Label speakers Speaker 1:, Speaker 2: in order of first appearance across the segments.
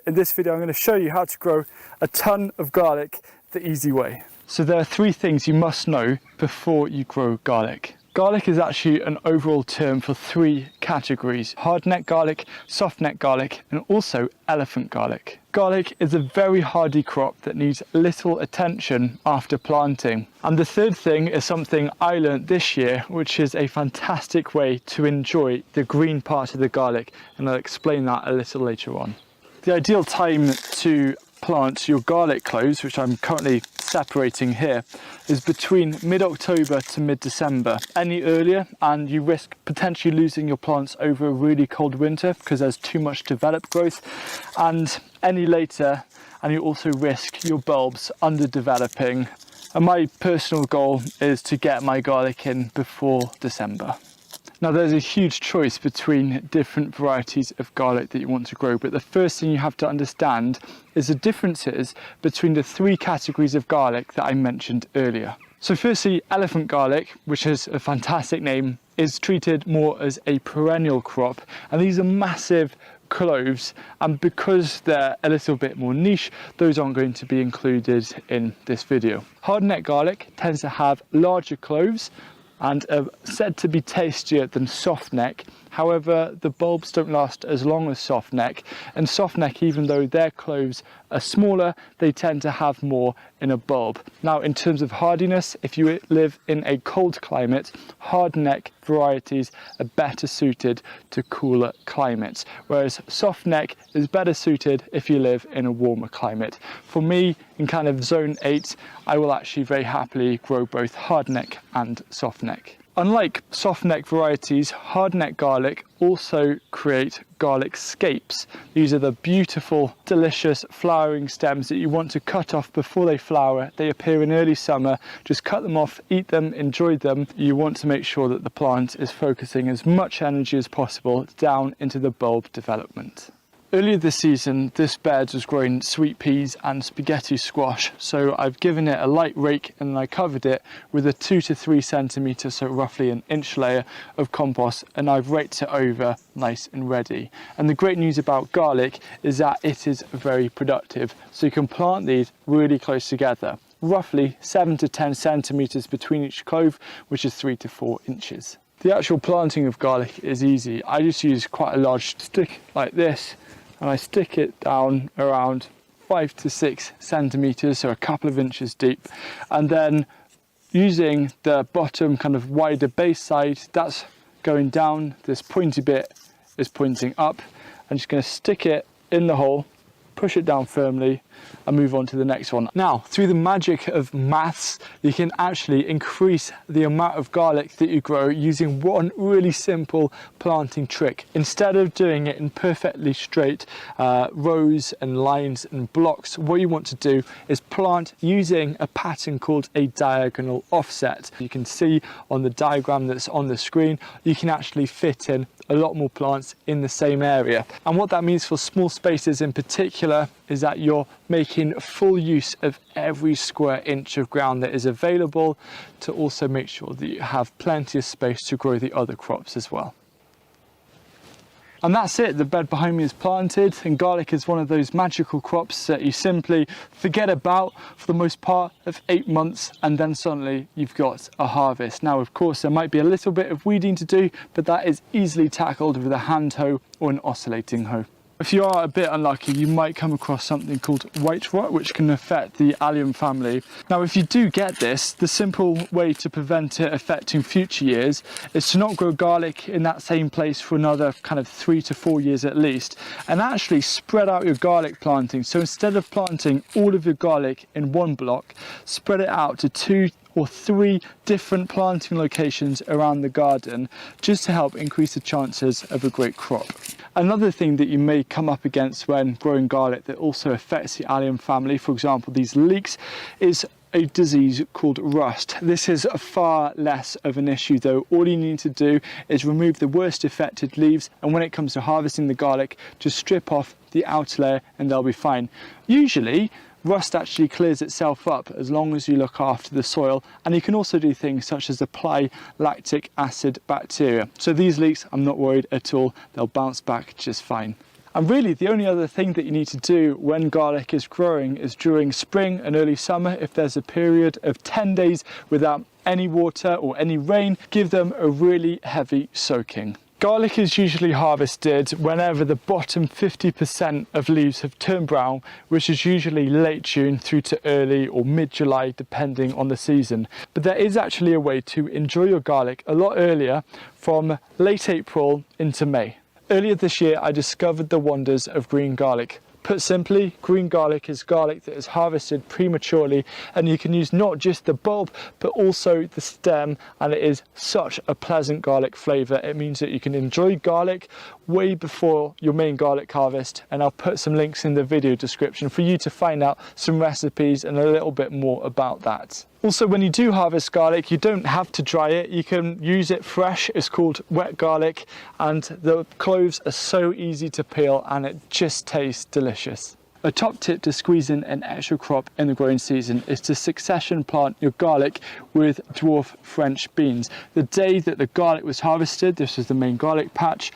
Speaker 1: in this video I'm going to show you how to grow a ton of garlic the easy way. So there are 3 things you must know before you grow garlic. Garlic is actually an overall term for 3 categories: hardneck garlic, softneck garlic, and also elephant garlic. Garlic is a very hardy crop that needs little attention after planting. And the 3rd thing is something I learned this year, which is a fantastic way to enjoy the green part of the garlic, and I'll explain that a little later on. The ideal time to plant your garlic cloves, which I'm currently separating here, is between mid-October to mid-December. Any earlier and you risk potentially losing your plants over a really cold winter because there's too much developed growth, and any later and you also risk your bulbs underdeveloping. And my personal goal is to get my garlic in before December. Now there's a huge choice between different varieties of garlic that you want to grow, but the first thing you have to understand is the differences between the 3 categories of garlic that I mentioned earlier. So firstly, elephant garlic, which is a fantastic name, is treated more as a perennial crop, and these are massive cloves, and because they're a little bit more niche, those aren't going to be included in this video. Hardneck garlic tends to have larger cloves and are said to be tastier than softneck. However, the bulbs don't last as long as softneck, and softneck, even though their cloves are smaller, they tend to have more in a bulb. Now, in terms of hardiness, if you live in a cold climate, hardneck varieties are better suited to cooler climates, whereas softneck is better suited if you live in a warmer climate. For me, in kind of zone 8, I will actually very happily grow both hardneck and softneck. Unlike softneck varieties, hardneck garlic also create garlic scapes. These are the beautiful, delicious flowering stems that you want to cut off before they flower. They appear in early summer. Just cut them off, eat them, enjoy them. You want to make sure that the plant is focusing as much energy as possible down into the bulb development. Earlier this season, this bed was growing sweet peas and spaghetti squash, so I've given it a light rake and I covered it with a 2 to 3 centimetre, so roughly an inch layer of compost, and I've raked it over nice and ready. And the great news about garlic is that it is very productive, so you can plant these really close together, roughly 7 to 10 centimetres between each clove, which is 3 to 4 inches. The actual planting of garlic is easy. I just use quite a large stick like this, and I stick it down around 5 to 6 centimetres, so a couple of inches deep, and then using the bottom kind of wider base side, that's going down, this pointy bit is pointing up. I'm just going to stick it in the hole, push it down firmly, and move on to the next one. Now, through the magic of maths, you can actually increase the amount of garlic that you grow using one really simple planting trick. Instead of doing it in perfectly straight rows and lines and blocks, what you want to do is plant using a pattern called a diagonal offset. You can see on the diagram that's on the screen, you can actually fit in a lot more plants in the same area. And what that means for small spaces in particular is that you're making full use of every square inch of ground that is available, to also make sure that you have plenty of space to grow the other crops as well. And that's it, the bed behind me is planted, and garlic is one of those magical crops that you simply forget about for the most part of 8 months, and then suddenly you've got a harvest. Now, of course, there might be a little bit of weeding to do, but that is easily tackled with a hand hoe or an oscillating hoe. If you are a bit unlucky, you might come across something called white rot, which can affect the allium family. Now, if you do get this, the simple way to prevent it affecting future years is to not grow garlic in that same place for another kind of 3 to 4 years at least, and actually spread out your garlic planting. So instead of planting all of your garlic in one block, spread it out to 2 or 3 different planting locations around the garden, just to help increase the chances of a great crop. Another thing that you may come up against when growing garlic that also affects the allium family, for example these leeks, is a disease called rust. This is far less of an issue though. All you need to do is remove the worst affected leaves, and when it comes to harvesting the garlic, just strip off the outer layer and they'll be fine. Usually rust actually clears itself up as long as you look after the soil, and you can also do things such as apply lactic acid bacteria. So these leeks, I'm not worried at all, they'll bounce back just fine. And really the only other thing that you need to do when garlic is growing is during spring and early summer, if there's a period of 10 days without any water or any rain, give them a really heavy soaking. Garlic is usually harvested whenever the bottom 50% of leaves have turned brown, which is usually late June through to early or mid-July, depending on the season. But there is actually a way to enjoy your garlic a lot earlier, from late April into May. Earlier this year, I discovered the wonders of green garlic. Put simply, green garlic is garlic that is harvested prematurely, and you can use not just the bulb but also the stem, and it is such a pleasant garlic flavour. It means that you can enjoy garlic way before your main garlic harvest, and I'll put some links in the video description for you to find out some recipes and a little bit more about that. Also, when you do harvest garlic, you don't have to dry it. You can use it fresh. It's called wet garlic, and the cloves are so easy to peel and it just tastes delicious. A top tip to squeeze in an extra crop in the growing season is to succession plant your garlic with dwarf French beans. The day that the garlic was harvested, this is the main garlic patch,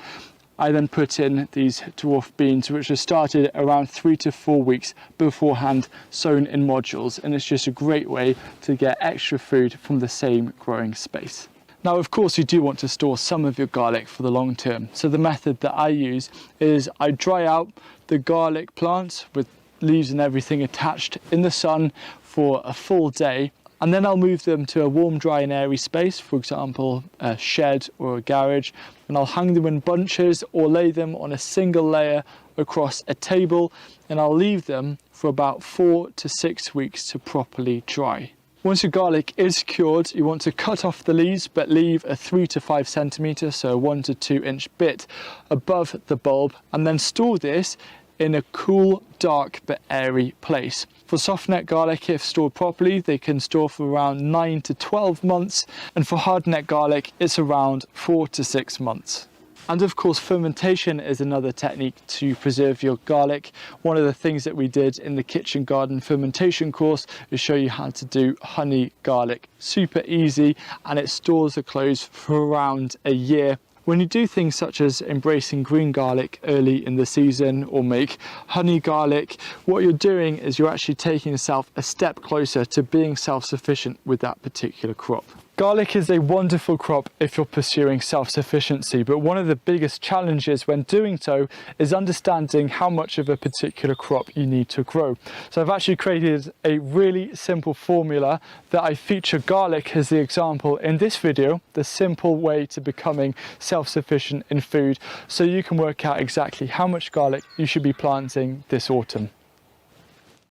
Speaker 1: I then put in these dwarf beans, which are started around 3 to 4 weeks beforehand, sown in modules, and it's just a great way to get extra food from the same growing space. Now, of course, you do want to store some of your garlic for the long term. So the method that I use is I dry out the garlic plants with leaves and everything attached in the sun for a full day, and then I'll move them to a warm, dry and airy space, for example, a shed or a garage, and I'll hang them in bunches or lay them on a single layer across a table, and I'll leave them for about 4 to 6 weeks to properly dry. Once your garlic is cured, you want to cut off the leaves but leave a 3 to 5 centimetre, so a 1 to 2 inch bit above the bulb, and then store this in a cool, dark but airy place. For soft neck garlic, if stored properly, they can store for around 9 to 12 months, and for hard neck garlic, it's around 4 to 6 months. And of course, fermentation is another technique to preserve your garlic. One of the things that we did in the kitchen garden fermentation course is show you how to do honey garlic. Super easy, and it stores the cloves for around a year. When you do things such as embracing green garlic early in the season or make honey garlic, what you're doing is you're actually taking yourself a step closer to being self-sufficient with that particular crop. Garlic is a wonderful crop if you're pursuing self-sufficiency, but one of the biggest challenges when doing so is understanding how much of a particular crop you need to grow. So I've actually created a really simple formula that I feature garlic as the example in this video, the simple way to becoming self-sufficient in food, so you can work out exactly how much garlic you should be planting this autumn.